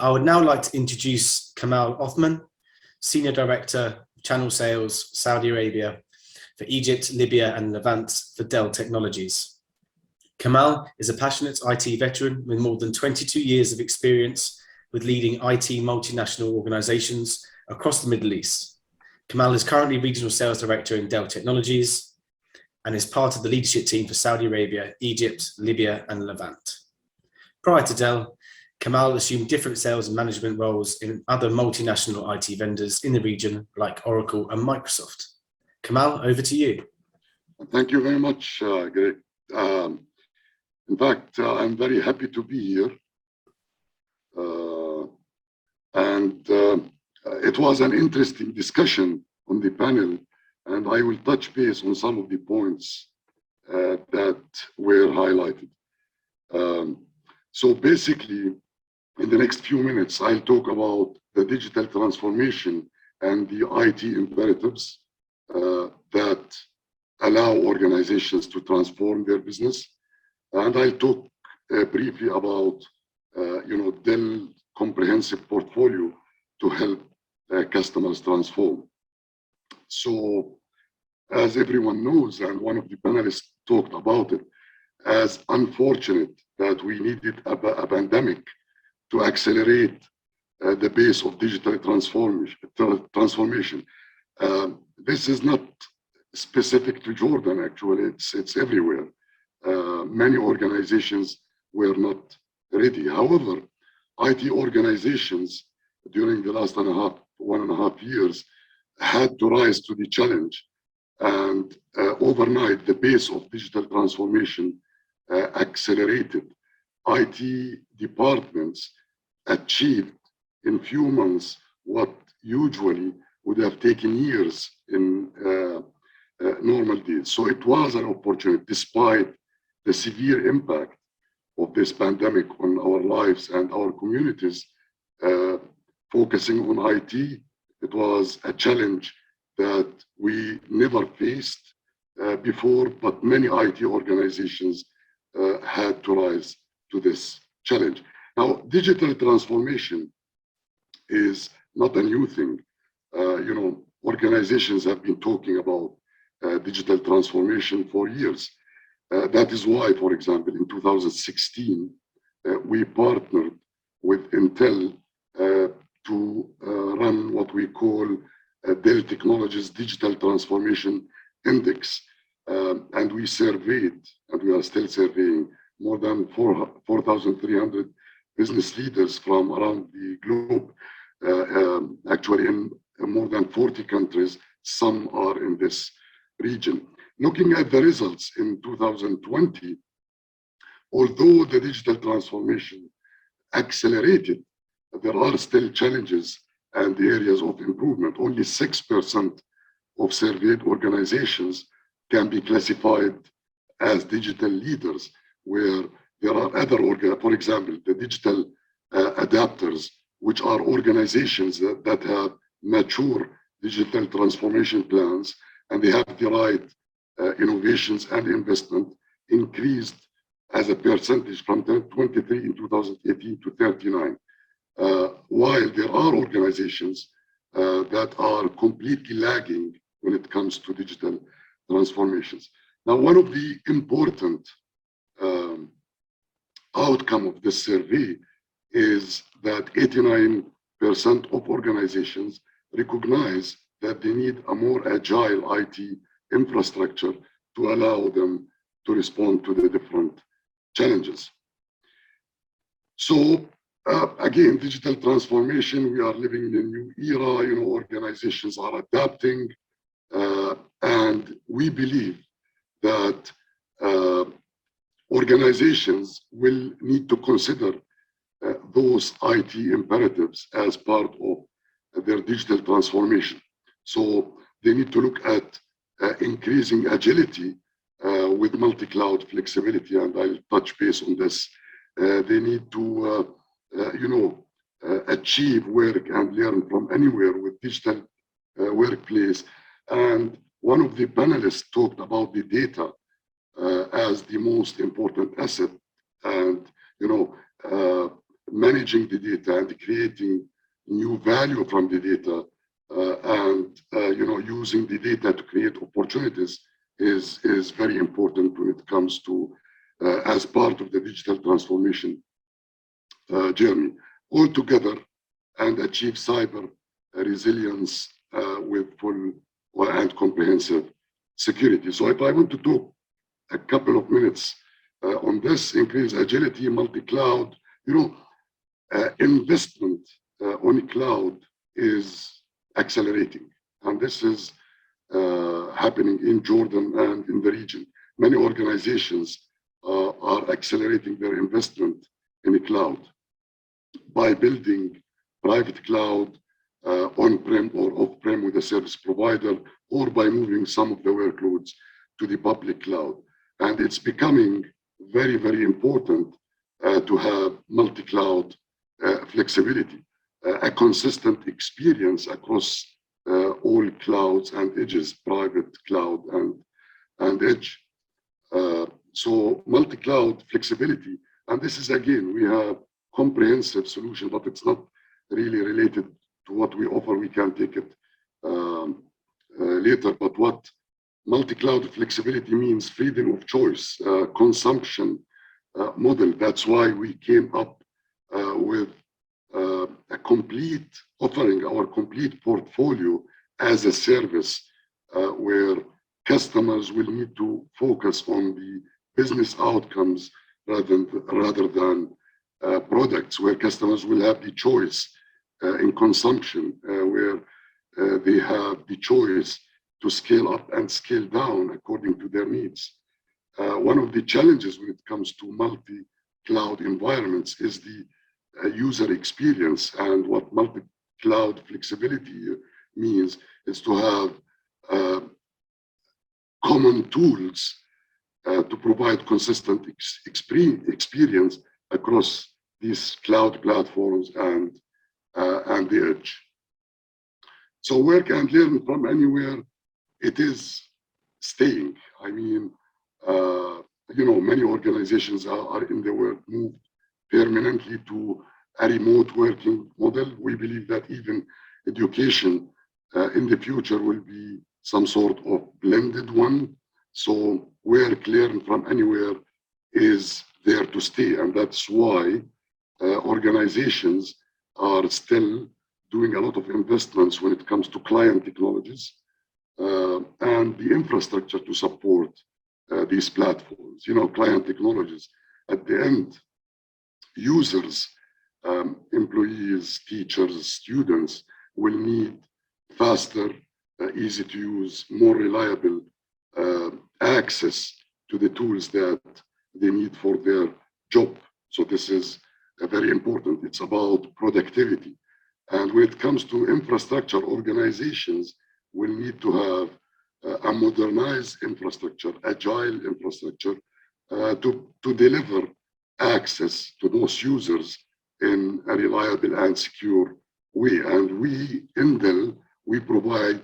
I would now like to introduce Kamal Othman, Senior Director, Channel Sales, Saudi Arabia for Egypt, Libya and Levant for Dell Technologies. Kamal is a passionate IT veteran with more than 22 years of experience with leading IT multinational organizations across the Middle East. Kamal is currently Regional Sales Director in Dell Technologies and is part of the leadership team for Saudi Arabia, Egypt, Libya and Levant. Prior to Dell, Kamal assumed different sales and management roles in other multinational IT vendors in the region like Oracle and Microsoft. Kamal, over to you. Thank you very much, Greg. In fact, I'm very happy to be here. It was an interesting discussion on the panel, and I will touch base on some of the points that were highlighted. So basically, in the next few minutes, I'll talk about the digital transformation and the IT imperatives that allow organizations to transform their business. And I'll talk briefly about, Dell comprehensive portfolio to help customers transform. So, as everyone knows, and one of the panelists talked about it, as unfortunate that we needed a pandemic to accelerate the pace of digital transformation. This is not specific to Jordan, actually, it's everywhere. Many organizations were not ready. However, IT organizations during the last 1.5 years had to rise to the challenge, and overnight the pace of digital transformation accelerated. IT departments achieved in few months what usually would have taken years in normal days. So it was an opportunity, despite the severe impact of this pandemic on our lives and our communities. Focusing on IT, it was a challenge that we never faced before, but many IT organizations had to rise to this challenge. Now, digital transformation is not a new thing. Organizations have been talking about digital transformation for years. That is why, for example, in 2016, we partnered with Intel to run what we call Dell Technologies Digital Transformation Index. And we surveyed, and we are still surveying, more than 4,300 business leaders from around the globe, actually in more than 40 countries. Some are in this region. Looking at the results in 2020, although the digital transformation accelerated, there are still challenges and areas of improvement. Only 6% of surveyed organizations can be classified as digital leaders, where there are other, for example, the digital adapters, which are organizations that have mature digital transformation plans, and they have the right innovations and investment, increased as a percentage from 23 in 2018 to 39. While there are organizations that are completely lagging when it comes to digital transformations. Now, one of the important outcome of this survey is that 89% of organizations recognize that they need a more agile IT infrastructure to allow them to respond to the different challenges. So again, digital transformation, we are living in a new era. Organizations are adapting, and we believe that organizations will need to consider those IT imperatives as part of their digital transformation. So they need to look at increasing agility with multi-cloud flexibility, and I'll touch base on this. They need to, achieve work and learn from anywhere with digital workplace. And one of the panelists talked about the data as the most important asset. And managing the data and creating new value from the data, and using the data to create opportunities is very important when it comes to as part of the digital transformation journey altogether, and achieve cyber resilience with full and comprehensive security. So if I want to talk a couple of minutes on this, increased agility, multi-cloud, investment on cloud is accelerating, and this is happening in Jordan and in the region. Many organizations are accelerating their investment in the cloud by building private cloud on-prem or off-prem with a service provider, or by moving some of the workloads to the public cloud. And it's becoming very, very important to have multi-cloud flexibility, a consistent experience across all clouds and edges, private cloud and edge. So multi-cloud flexibility, and this is again, we have comprehensive solution, but it's not really related to what we offer. We can take it later, but what multi-cloud flexibility means: freedom of choice, consumption model. That's why we came up with a complete offering, our complete portfolio as a service, where customers will need to focus on the business outcomes rather than products, where customers will have the choice in consumption, where they have the choice to scale up and scale down according to their needs. One of the challenges when it comes to multi-cloud environments is the user experience, and what multi-cloud flexibility means is to have common tools to provide consistent experience across these cloud platforms and the edge. So work and learn from anywhere, it is staying. I mean, many organizations are in the world moved permanently to a remote working model. We believe that even education in the future will be some sort of blended one. So work, learn from anywhere is there to stay, and that's why organizations are still doing a lot of investments when it comes to client technologies and the infrastructure to support these platforms. Client technologies, at the end, users, employees, teachers, students will need faster, easy to use, more reliable access to the tools that they need for their job. So this is very important. It's about productivity. And when it comes to infrastructure, organizations will need to have a modernized infrastructure, agile infrastructure, to deliver access to those users in a reliable and secure way. And we, in Dell, we provide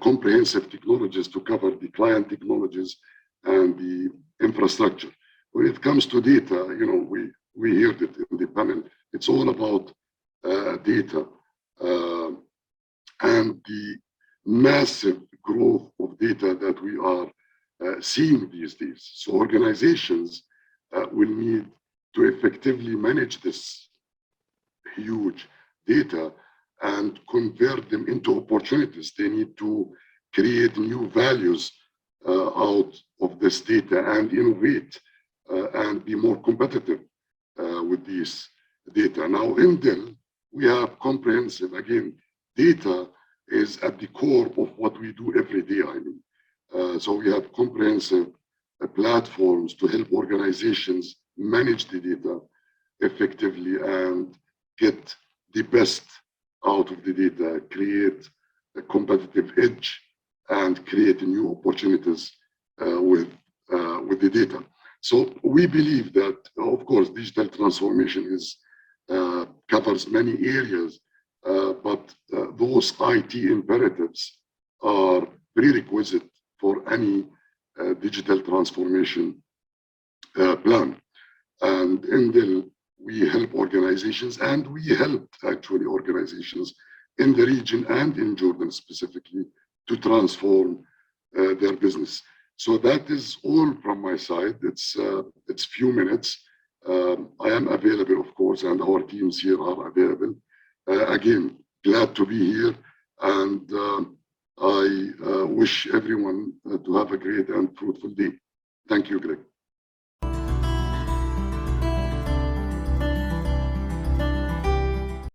comprehensive technologies to cover the client technologies and the infrastructure. When it comes to data, we heard it in the panel. It's all about data and the massive growth of data that we are seeing these days. So organizations will need to effectively manage this huge data and convert them into opportunities. They need to create new values out of this data and innovate and be more competitive with these data. Now in Dell, we have comprehensive, again, data is at the core of what we do every day. So we have comprehensive platforms to help organizations manage the data effectively and get the best out of the data, create a competitive edge, and create new opportunities with the data. So we believe that, of course, digital transformation covers many areas, but those IT imperatives are prerequisite for any digital transformation plan. And in Dell, we help organizations, and we helped actually organizations in the region and in Jordan specifically to transform their business. So that is all from my side. It's few minutes. I am available, of course, and our teams here are available. Again, glad to be here, and I wish everyone to have a great and fruitful day. Thank you, Greg.